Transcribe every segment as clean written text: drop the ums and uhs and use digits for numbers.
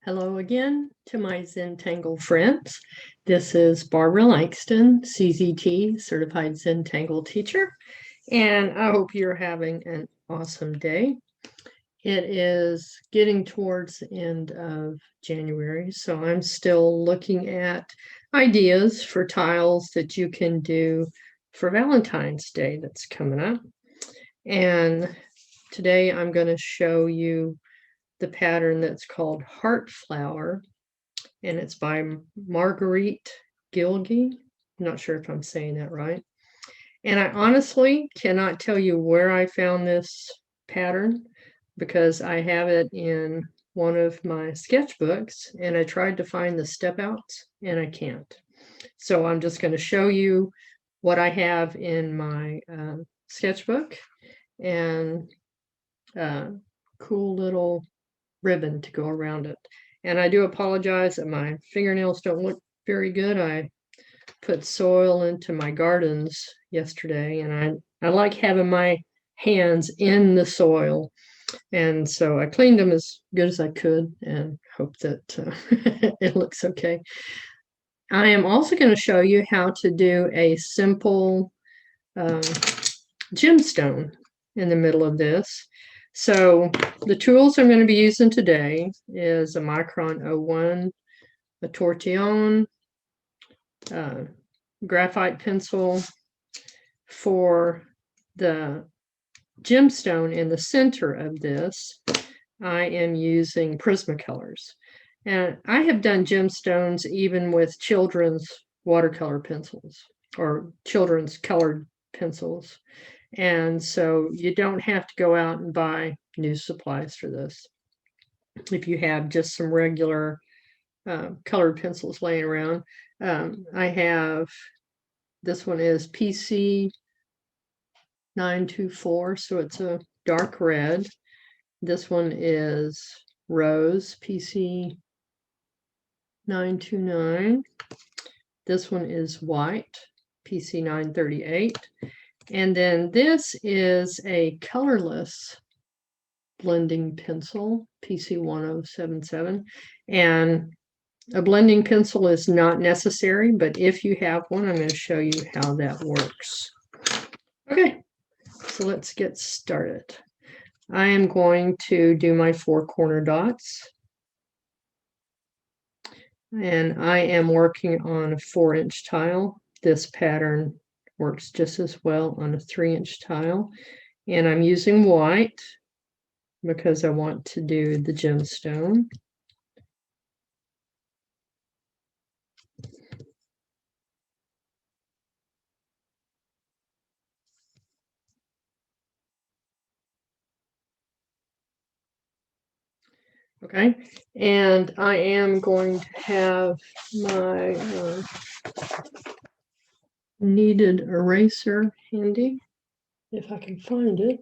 Hello again to my Zentangle friends. This is Barbara Langston, CZT, Certified Zentangle Teacher, and I hope you're having an awesome day. It is getting towards the end of January, so I'm still looking at ideas for tiles that you can do for Valentine's Day that's coming up. And today I'm going to show you the pattern that's called Heartflower, and it's by Margarete Gilge. I'm not sure if I'm saying that right. And I honestly cannot tell you where I found this pattern because I have it in one of my sketchbooks and I tried to find the step outs and I can't. So I'm just going to show you what I have in my sketchbook and cool little ribbon to go around it. And I do apologize that my fingernails don't look very good. I put soil into my gardens yesterday, and I like having my hands in the soil. And so I cleaned them as good as I could and hope that it looks okay. I am also going to show you how to do a simple gemstone in the middle of this. So the tools I'm going to be using today is a Micron 01, a Tortillion, graphite pencil. For the gemstone in the center of this, I am using Prismacolors. And I have done gemstones even with children's watercolor pencils or children's colored pencils. And so you don't have to go out and buy new supplies for this. If you have just some regular colored pencils laying around, I have, this one is PC924, so it's a dark red. This one is rose, PC929. This one is white, PC938. And then this is a colorless blending pencil, PC1077. And a blending pencil is not necessary, but if you have one, I'm going to show you how that works. Okay, so let's get started. I am going to do my 4 corner dots. And I am working on a 4-inch tile. This pattern works just as well on a 3-inch tile. And I'm using white because I want to do the gemstone. Okay, and I am going to have my kneaded eraser handy, if I can find it.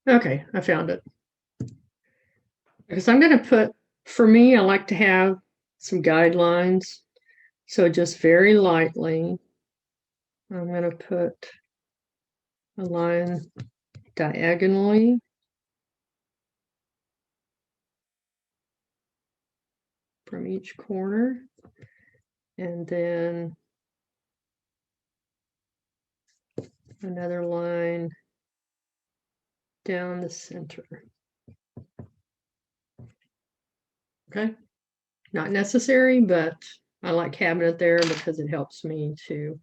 Okay, I found it. Because I'm going to put, for me, I like to have some guidelines. So just very lightly, I'm going to put a line diagonally. From each corner. And then another line down the center. Okay, not necessary, but I like having it there because it helps me to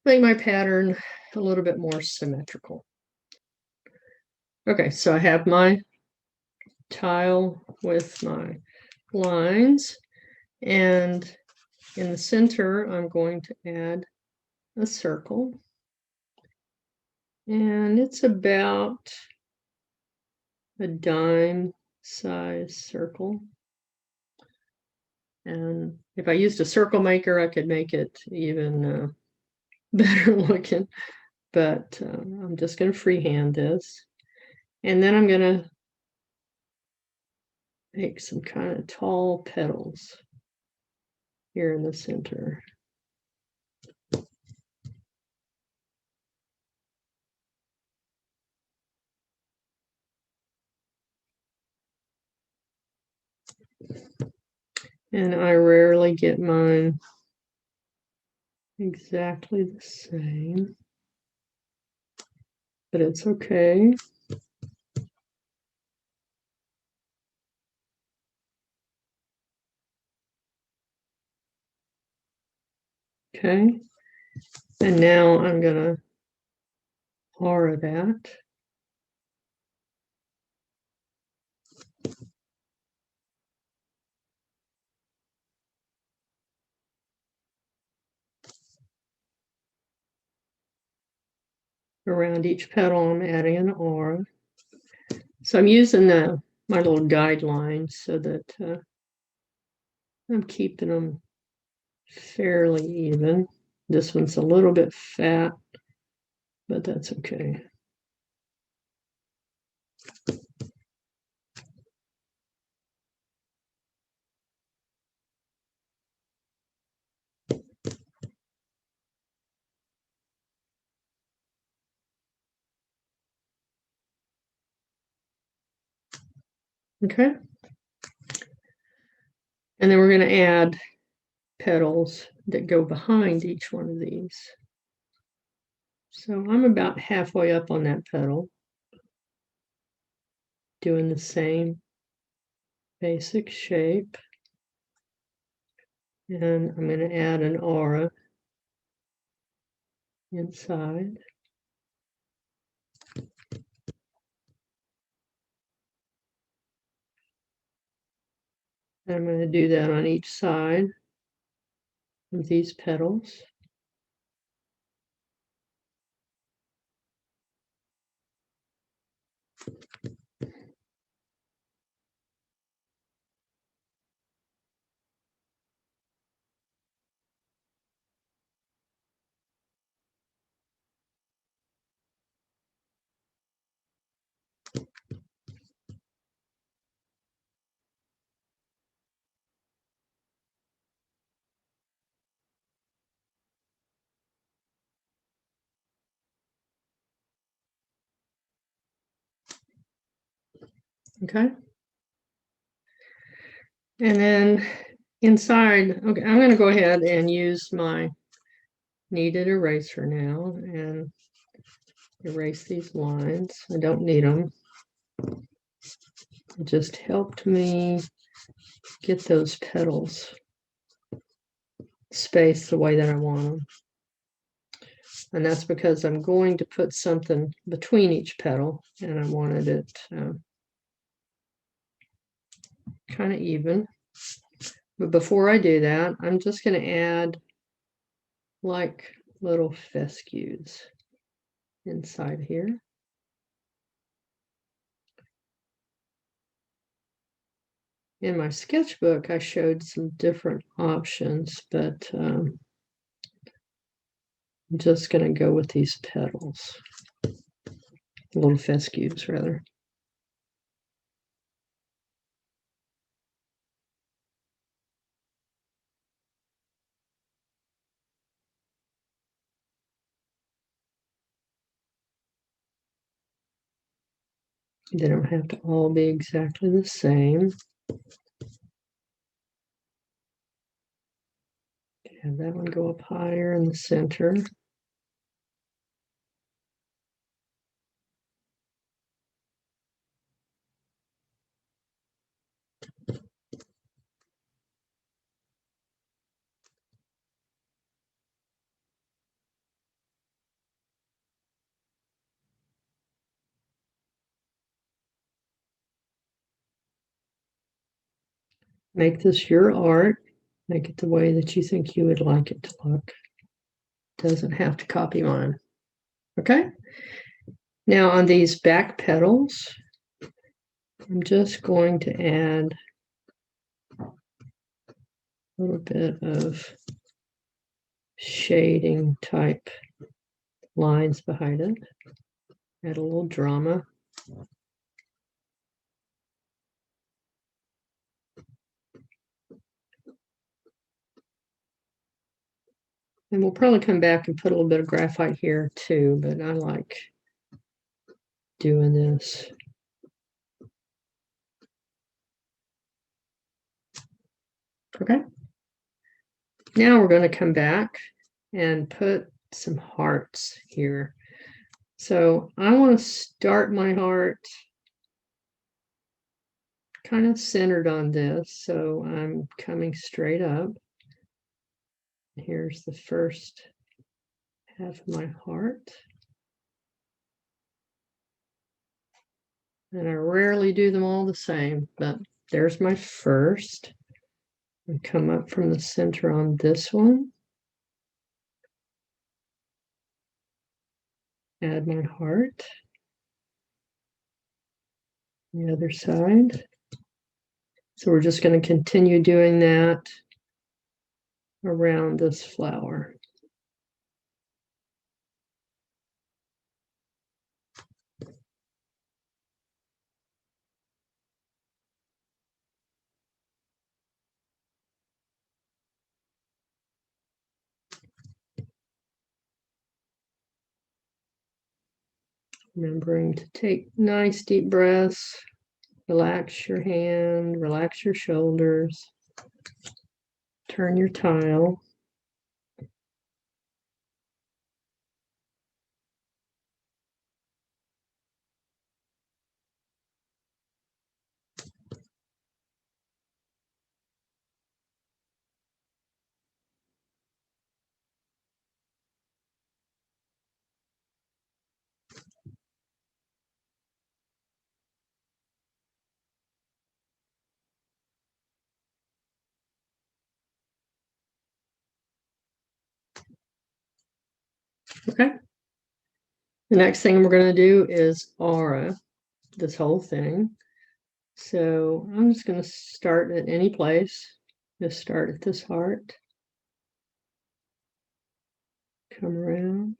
make my pattern a little bit more symmetrical. Okay, so I have my tile with my lines, and in the center I'm going to add a circle, and it's about a dime size circle. And if I used a circle maker, I could make it even better looking, but I'm just going to freehand this. And then I'm going to make some kind of tall petals here in the center. And I rarely get mine exactly the same, but it's okay. Okay, and now I'm going to aura that. Around each petal, I'm adding an aura. So I'm using my little guidelines so that I'm keeping them fairly even. This one's a little bit fat, but that's okay. Okay. And then we're going to add petals that go behind each one of these. So I'm about halfway up on that petal, doing the same basic shape. And I'm going to add an aura inside. And I'm going to do that on each side of these petals. Okay. And then inside, okay, I'm going to go ahead and use my kneaded eraser now and erase these lines. I don't need them. It just helped me get those petals spaced the way that I want them. And that's because I'm going to put something between each petal, and I wanted it kind of even. But before I do that, I'm just going to add like little fescues inside here. In my sketchbook, I showed some different options, but I'm just going to go with these petals, little fescues rather. They don't have to all be exactly the same. Have that one go up higher in the center. Make this your art. Make it the way that you think you would like it to look. Doesn't have to copy mine. Okay. Now on these back petals, I'm just going to add a little bit of shading type lines behind it. Add a little drama. And we'll probably come back and put a little bit of graphite here too, but I like doing this. Okay. Now we're going to come back and put some hearts here. So I want to start my heart kind of centered on this. So I'm coming straight up. Here's the first half of my heart. And I rarely do them all the same, but there's my first. And come up from the center on this one. Add my heart. The other side. So we're just going to continue doing that around this flower. Remembering to take nice deep breaths, relax your hand, relax your shoulders, turn your tile. Okay. The next thing we're going to do is aura this whole thing. So I'm just going to start at any place. Just start at this heart. Come around.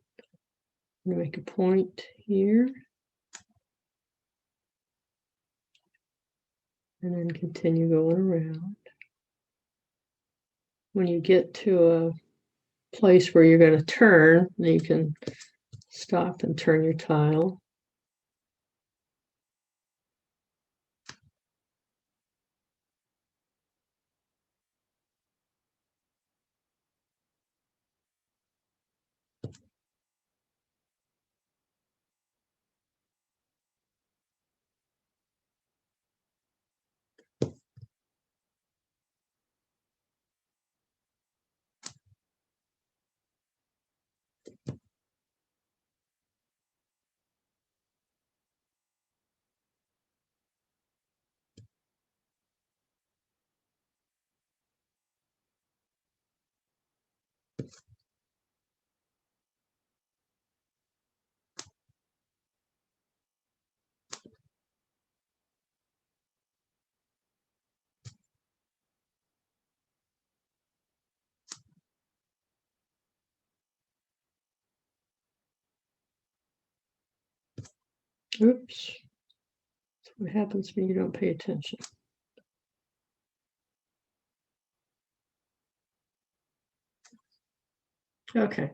I'm going to make a point here. And then continue going around. When you get to a place where you're going to turn, then you can stop and turn your tile. Oops. That's what happens when you don't pay attention. Okay.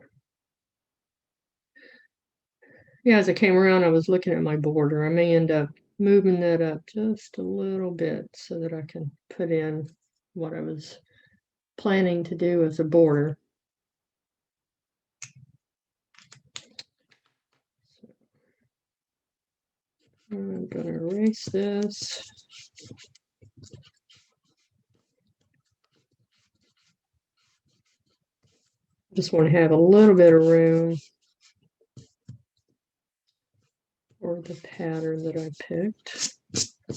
Yeah, as I came around, I was looking at my border. I may end up moving that up just a little bit so that I can put in what I was planning to do as a border. I'm going to erase this. Just want to have a little bit of room for the pattern that I picked. I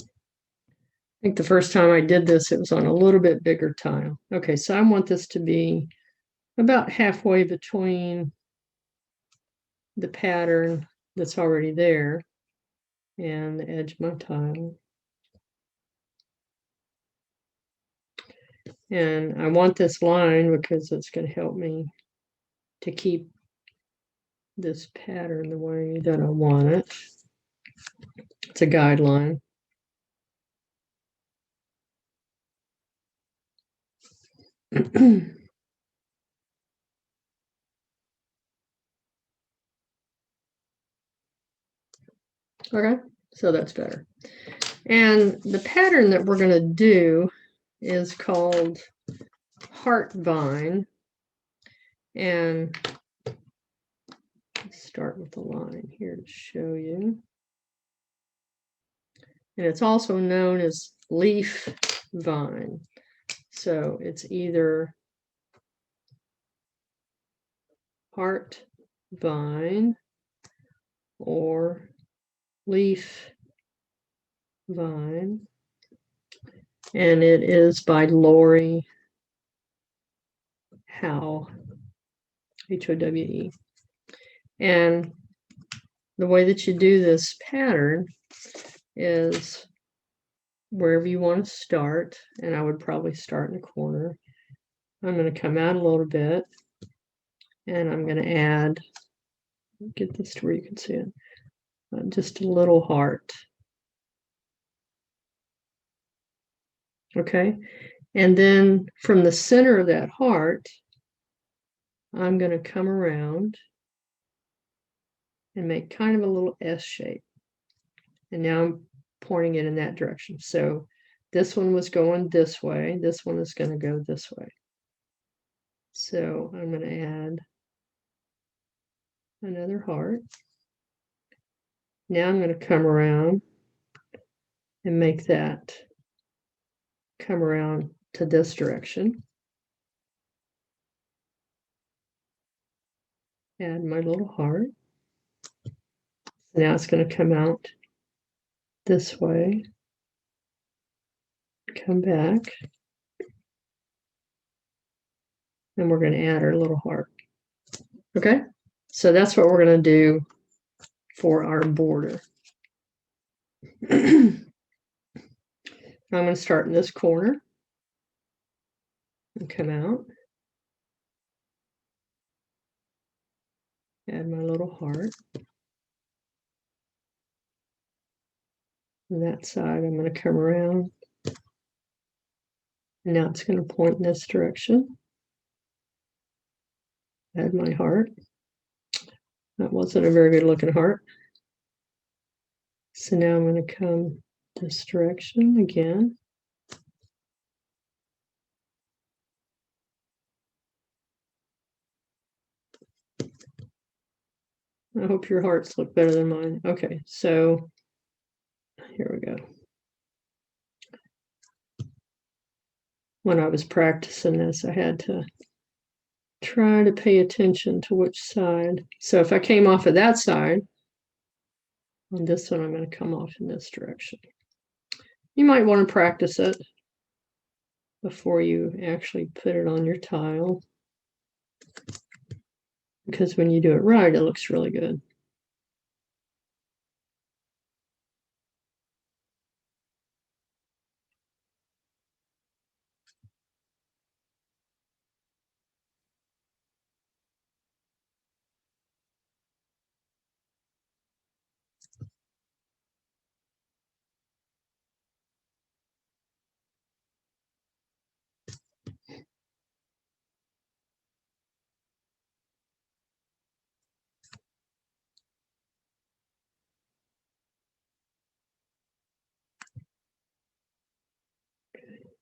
think the first time I did this, it was on a little bit bigger tile. Okay, so I want this to be about halfway between the pattern that's already there and the edge of my tile. And I want this line because it's going to help me to keep this pattern the way that I want it. It's a guideline. Okay, so that's better. And the pattern that we're going to do is called Heartvine. And let's start with the line here to show you. And it's also known as Leafvine. So it's either Heartvine or Leafvine. And it is by Lori Howe, Howe. And the way that you do this pattern is wherever you want to start, and I would probably start in the corner. I'm going to come out a little bit, and I'm going to add, get this to where you can see it, just a little heart. Okay, and then from the center of that heart, I'm going to come around and make kind of a little S shape. And now I'm pointing it in that direction. So this one was going this way. This one is going to go this way. So I'm going to add another heart. Now I'm going to come around and make that come around to this direction. Add my little heart. Now it's going to come out this way. Come back. And we're going to add our little heart. Okay? So that's what we're going to do for our border. I'm going to start in this corner and come out. Add my little heart. On that side, I'm going to come around. And now it's going to point in this direction. Add my heart. That wasn't a very good looking heart. So now I'm going to come this direction again. I hope your hearts look better than mine. Okay, so here we go. When I was practicing this, I had to try to pay attention to which side. So if I came off of that side, on this one, I'm going to come off in this direction. You might want to practice it before you actually put it on your tile, because when you do it right, it looks really good.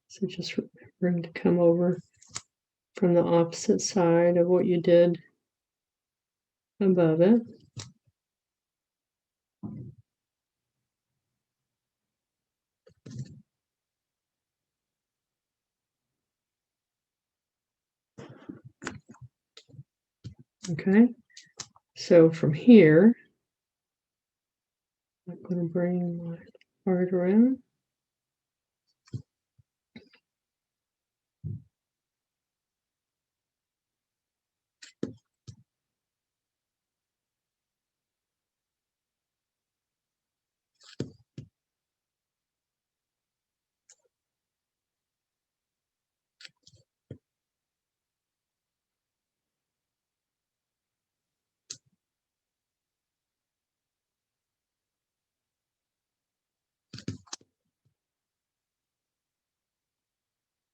So just remembering to come over from the opposite side of what you did above it. Okay, so from here, I'm going to bring my heart around.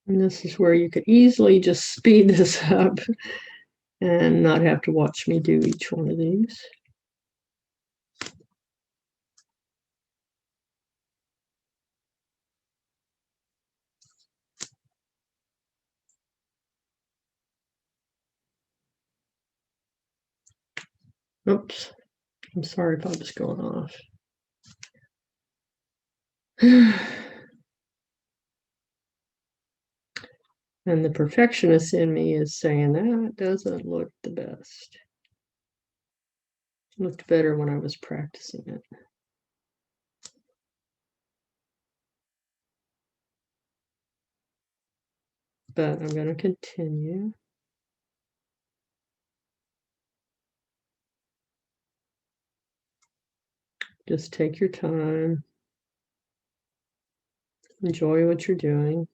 And this is where you could easily just speed this up and not have to watch me do each one of these. Oops, I'm sorry if I was going off. And the perfectionist in me is saying that doesn't look the best. It looked better when I was practicing it. But I'm going to continue. Just take your time. Enjoy what you're doing.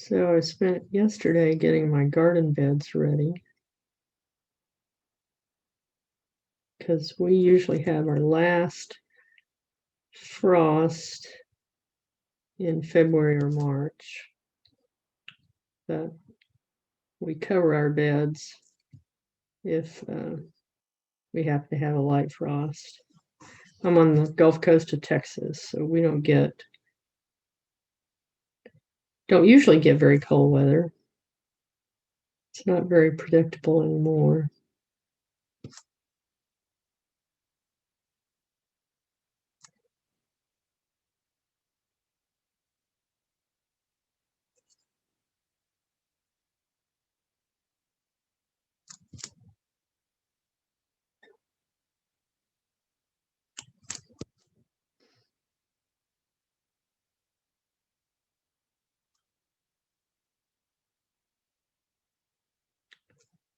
So I spent yesterday getting my garden beds ready, because we usually have our last frost in February or March. But we cover our beds if we happen to have a light frost. I'm on the Gulf Coast of Texas, so we don't usually get very cold weather. It's not very predictable anymore.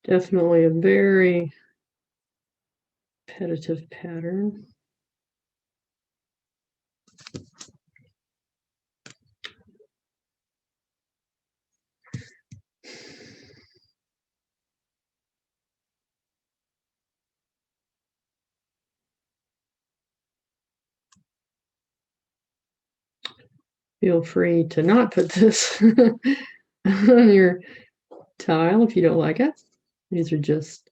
Definitely a very repetitive pattern. Feel free to not put this on your tile if you don't like it. These are just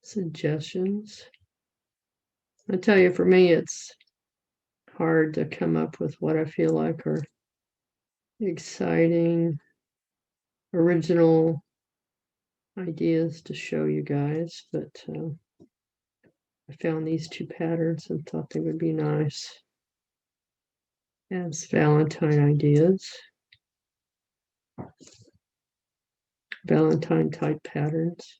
suggestions. I tell you, for me, it's hard to come up with what I feel like are exciting, original ideas to show you guys, but I found these two patterns and thought they would be nice as Valentine ideas. Valentine type patterns.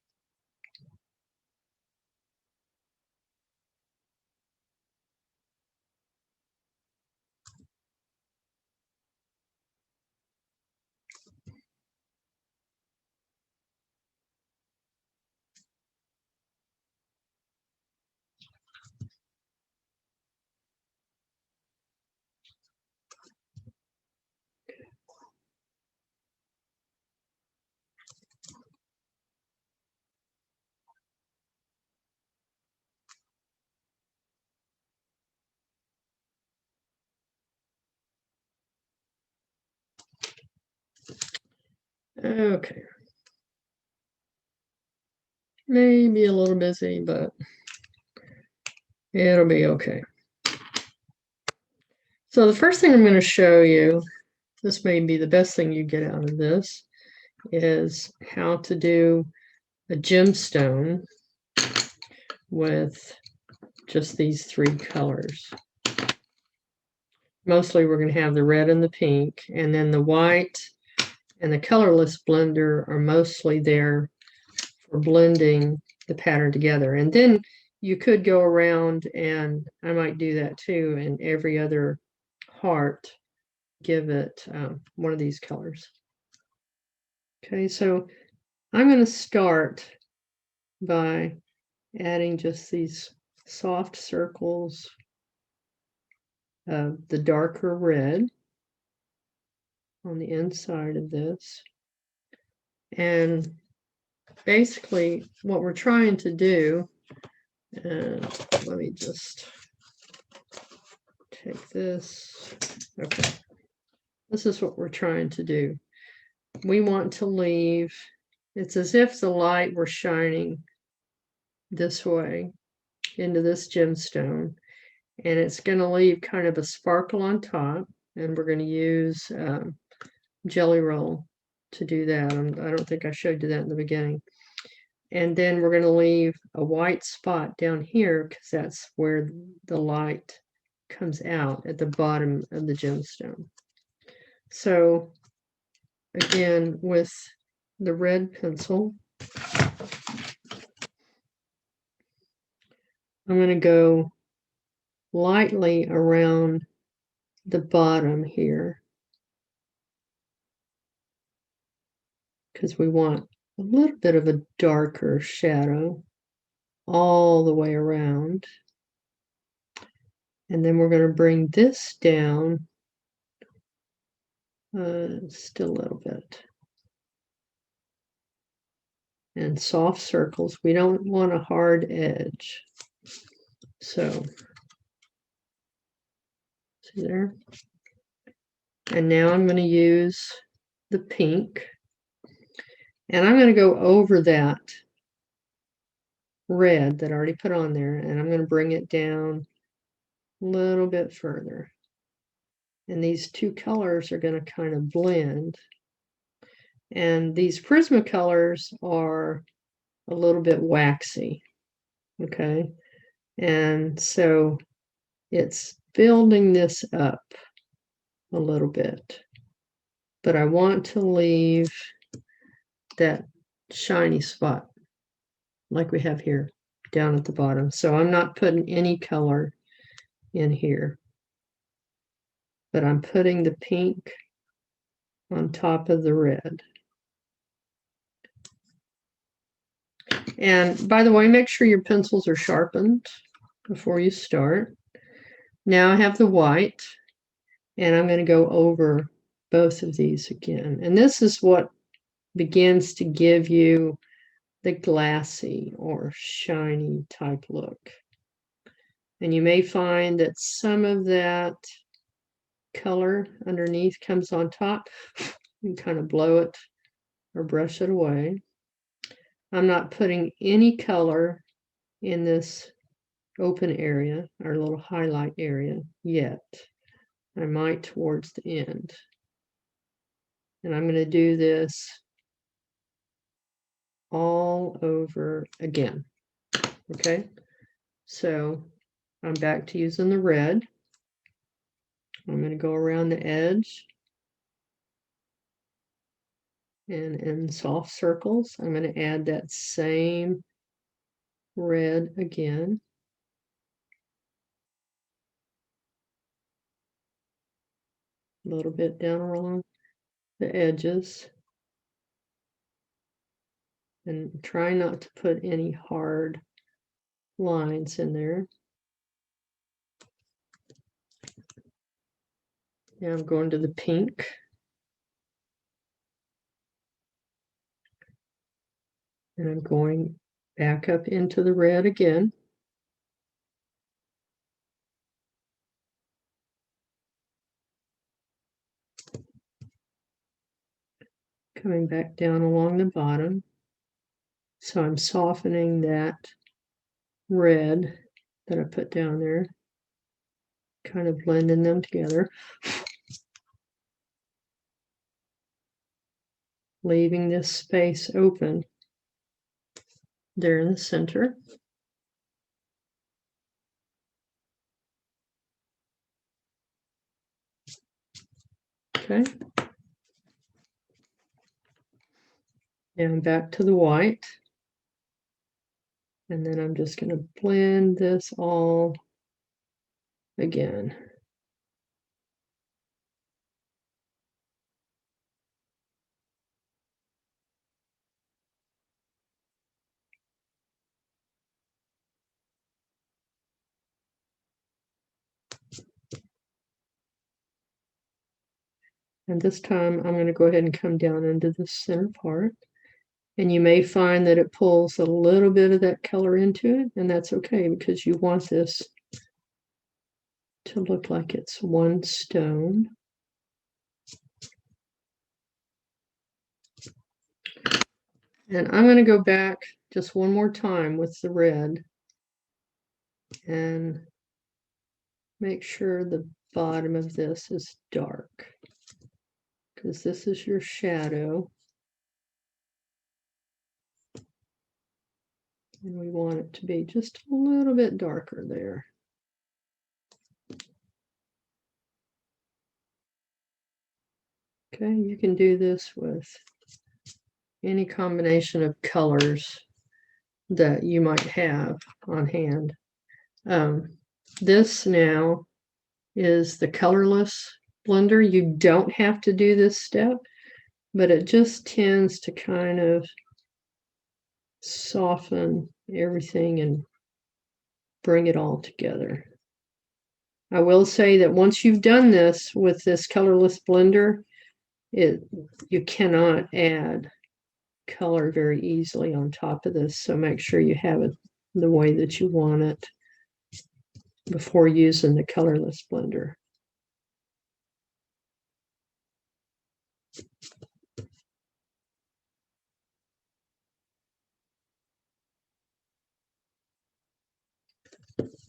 Okay. Maybe a little busy, but it'll be okay. So the first thing I'm going to show you, this may be the best thing you get out of this, is how to do a gemstone with just these three colors. Mostly we're going to have the red and the pink, and then the white and the colorless blender are mostly there for blending the pattern together. And then you could go around, and I might do that too, and every other heart give it one of these colors. Okay, so I'm going to start by adding just these soft circles of the darker red on the inside of this. And basically what we're trying to do, let me just take this. Okay, this is what we're trying to do. We want to leave, it's as if the light were shining this way into this gemstone, and it's going to leave kind of a sparkle on top, and we're going to use GellyRoll to do that. I don't think I showed you that in the beginning. And then we're going to leave a white spot down here because that's where the light comes out at the bottom of the gemstone. So again, with the red pencil, I'm going to go lightly around the bottom here because we want a little bit of a darker shadow all the way around. And then we're going to bring this down still a little bit. And soft circles. We don't want a hard edge. So, see there? And now I'm going to use the pink. And I'm going to go over that red that I already put on there. And I'm going to bring it down a little bit further. And these two colors are going to kind of blend. And these Prismacolors are a little bit waxy. Okay. And so it's building this up a little bit. But I want to leave that shiny spot like we have here down at the bottom. So I'm not putting any color in here, but I'm putting the pink on top of the red. And by the way, make sure your pencils are sharpened before you start. Now I have the white, and I'm going to go over both of these again. And this is what begins to give you the glassy or shiny type look. And you may find that some of that color underneath comes on top. You can kind of blow it or brush it away. I'm not putting any color in this open area, our little highlight area, yet. I might towards the end. And I'm going to do this all over again. Okay, so I'm back to using the red. I'm going to go around the edge. And in soft circles, I'm going to add that same red again. A little bit down along the edges. And try not to put any hard lines in there. Now I'm going to the pink. And I'm going back up into the red again. Coming back down along the bottom. So I'm softening that red that I put down there, kind of blending them together. Leaving this space open there in the center. Okay. And back to the white. And then I'm just going to blend this all again. And this time I'm going to go ahead and come down into the center part. And you may find that it pulls a little bit of that color into it, and that's okay because you want this to look like it's one stone. And I'm going to go back just one more time with the red and make sure the bottom of this is dark, because this is your shadow. And we want it to be just a little bit darker there. Okay, you can do this with any combination of colors that you might have on hand. This now is the colorless blender. You don't have to do this step, but it just tends to kind of soften everything and bring it all together. I will say that once you've done this with this colorless blender, you cannot add color very easily on top of this, so make sure you have it the way that you want it before using the colorless blender.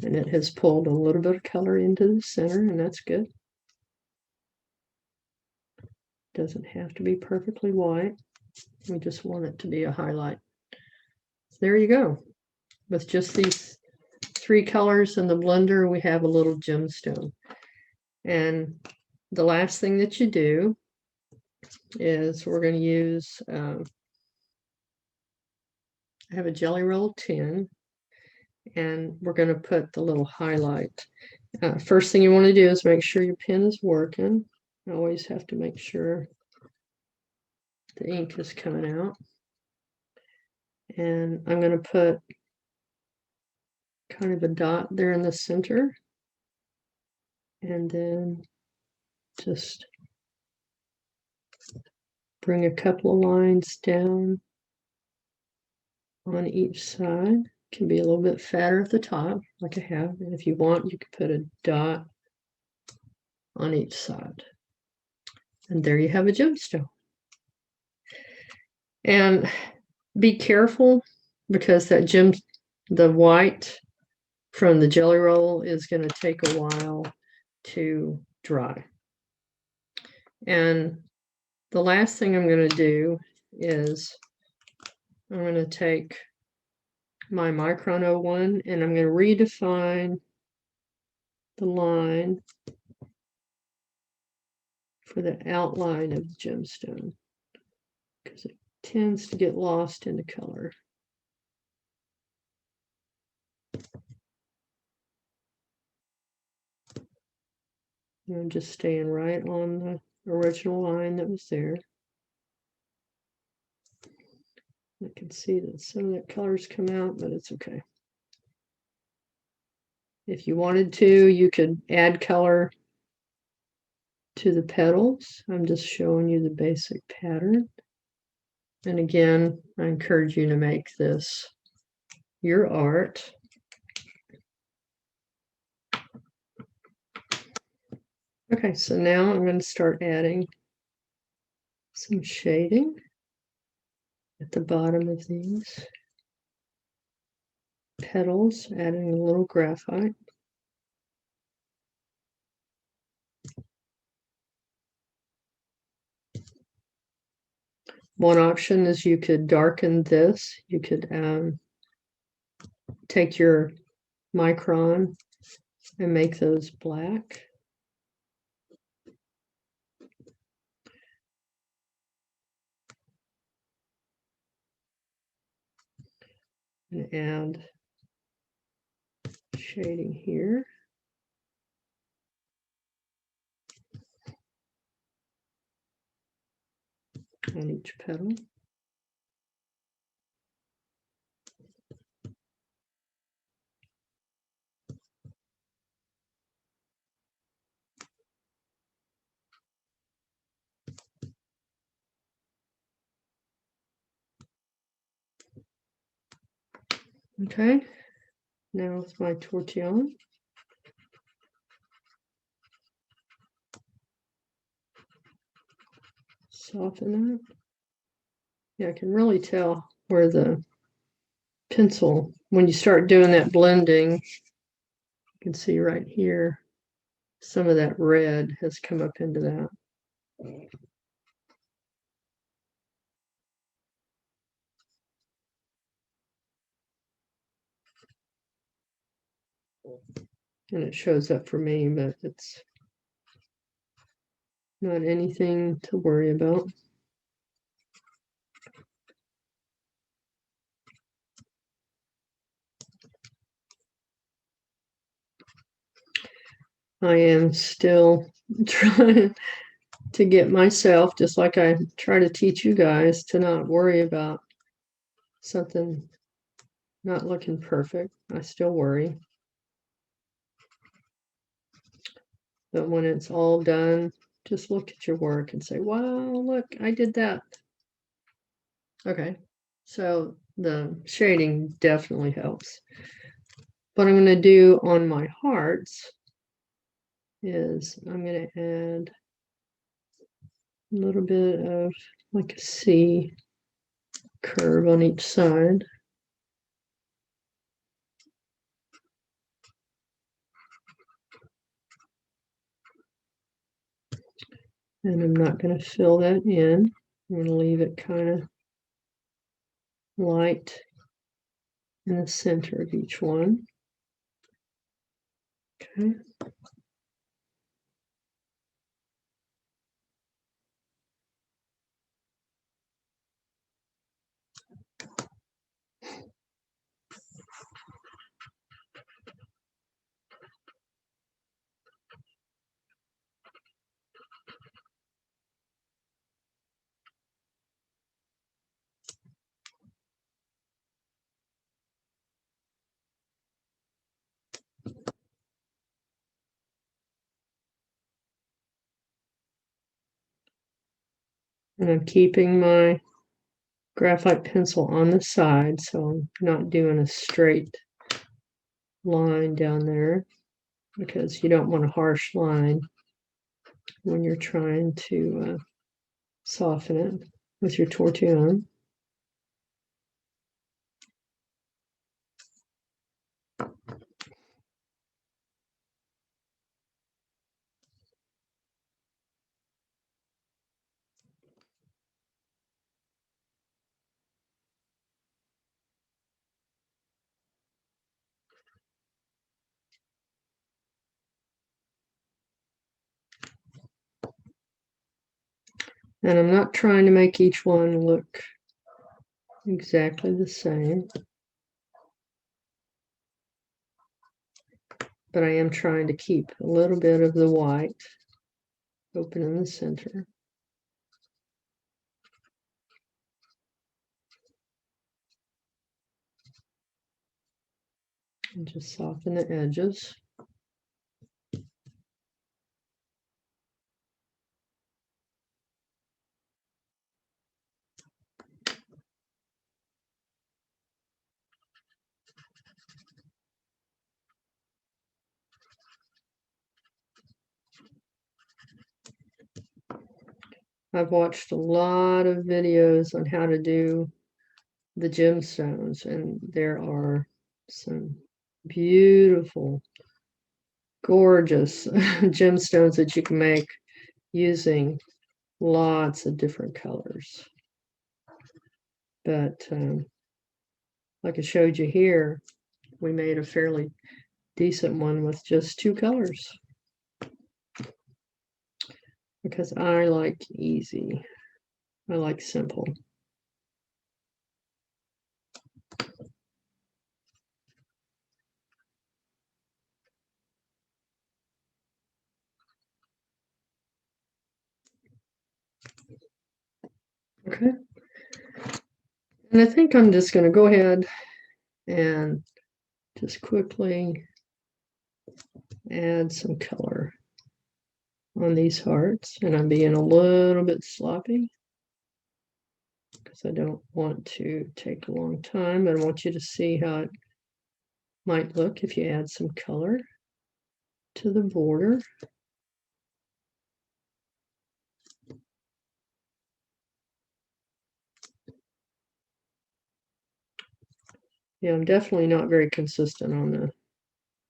And it has pulled a little bit of color into the center, and that's good. Doesn't have to be perfectly white. We just want it to be a highlight. There you go. With just these three colors in the blender, we have a little gemstone. And the last thing that you do is we're going to use, I have a GellyRoll tin, and we're going to put the little highlight. First thing you want to do is make sure your pen is working. You always have to make sure the ink is coming out. And I'm going to put kind of a dot there in the center, and then just bring a couple of lines down on each side. Can be a little bit fatter at the top, like I have, and if you want, you can put a dot on each side. And there you have a gemstone. And be careful, because that the white from the GellyRoll is going to take a while to dry. And the last thing I'm going to do is I'm going to take my Micron 01 and I'm going to redefine the line for the outline of the gemstone, because it tends to get lost in the color. I'm just staying right on the original line that was there. I can see that some of that color's come out, but it's okay. If you wanted to, you could add color to the petals. I'm just showing you the basic pattern. And again, I encourage you to make this your art. Okay, so now I'm going to start adding some shading at the bottom of these petals, adding a little graphite. One option is you could darken this. You could take your Micron and make those black. And add shading here. On each petal. Okay, now with my Tortillion. Soften it. Yeah, I can really tell where the pencil, when you start doing that blending, you can see right here, some of that red has come up into that. And it shows up for me, but it's not anything to worry about. I am still trying to get myself, just like I try to teach you guys, to not worry about something not looking perfect. I still worry. But when it's all done, just look at your work and say, wow, look, I did that. Okay, so the shading definitely helps. What I'm going to do on my hearts is I'm going to add a little bit of like a C curve on each side. And I'm not going to fill that in. I'm going to leave it kind of light in the center of each one. Okay. And I'm keeping my graphite pencil on the side, so I'm not doing a straight line down there, because you don't want a harsh line when you're trying to soften it with your Tortillion. And I'm not trying to make each one look exactly the same, but I am trying to keep a little bit of the white open in the center. And just soften the edges. I've watched a lot of videos on how to do the gemstones, and there are some beautiful, gorgeous gemstones that you can make using lots of different colors. But like I showed you here, we made a fairly decent one with just 2 colors, because I like easy. I like simple. Okay. And I think I'm just going to go ahead and just quickly add some color on these hearts. And I'm being a little bit sloppy because I don't want to take a long time. I want you to see how it might look if you add some color to the border. Yeah, I'm definitely not very consistent on the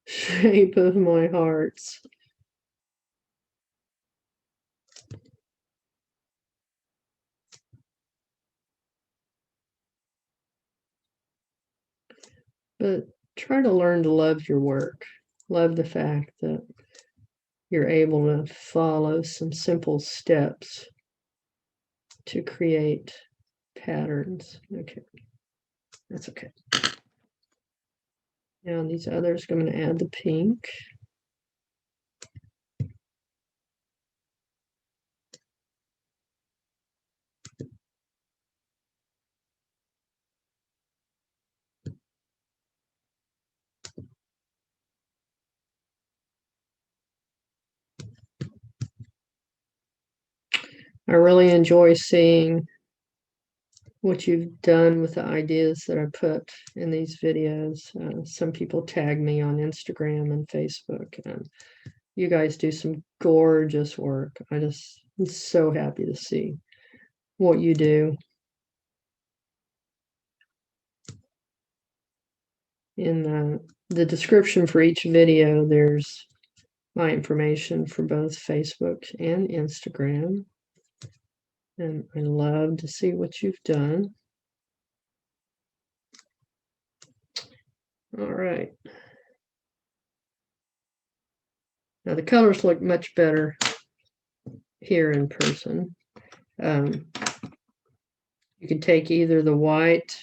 shape of my hearts. But try to learn to love your work. Love the fact that you're able to follow some simple steps to create patterns. Okay, that's okay. Now these others, I'm going to add the pink. I really enjoy seeing what you've done with the ideas that I put in these videos. Some people tag me on Instagram and Facebook, and you guys do some gorgeous work. I'm so happy to see what you do. In the description for each video, there's my information for both Facebook and Instagram. And I love to see what you've done. All right. Now the colors look much better here in person. You can take either the white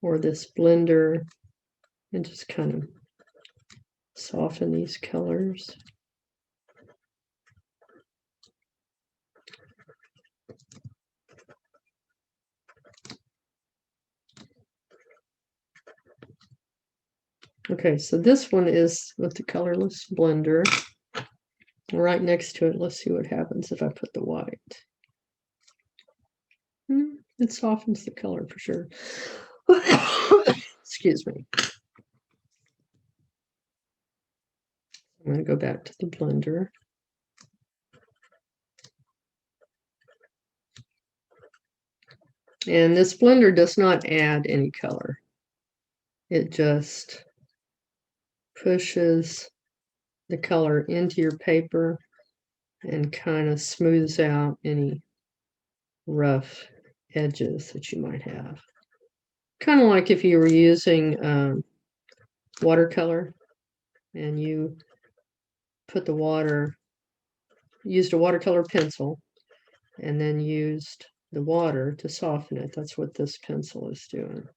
or this blender and just kind of soften these colors. Okay, so this one is with the colorless blender. Right next to it, let's see what happens if I put the white. It softens the color for sure. Excuse me. I'm going to go back to the blender. And this blender does not add any color. It just pushes the color into your paper and kind of smooths out any rough edges that you might have. Kind of like if you were using watercolor and you put the water, used a watercolor pencil and then used the water to soften it. That's what this pencil is doing.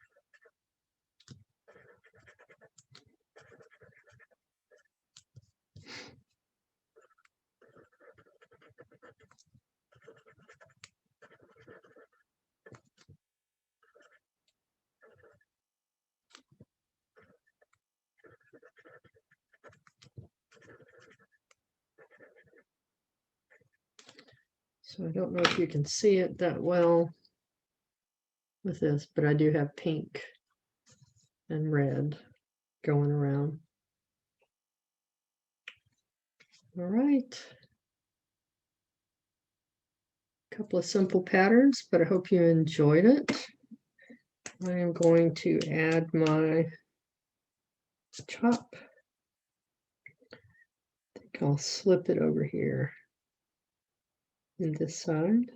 So I don't know if you can see it that well with this, but I do have pink and red going around. All right. A couple of simple patterns, but I hope you enjoyed it. I am going to add my chop. I think I'll slip it over here in this side.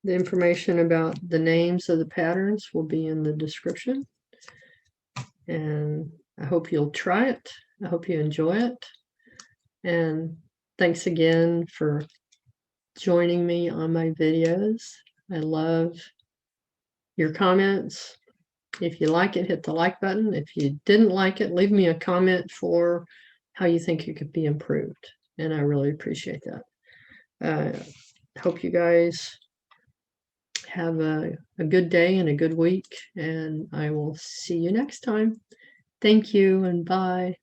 The information about the names of the patterns will be in the description. And I hope you'll try it. I hope you enjoy it. And thanks again for joining me on my videos. I love your comments. If you like it, hit the like button. If you didn't like it, leave me a comment for how you think it could be improved. And I really appreciate that. Hope you guys have a good day and a good week, and I will see you next time. Thank you and bye.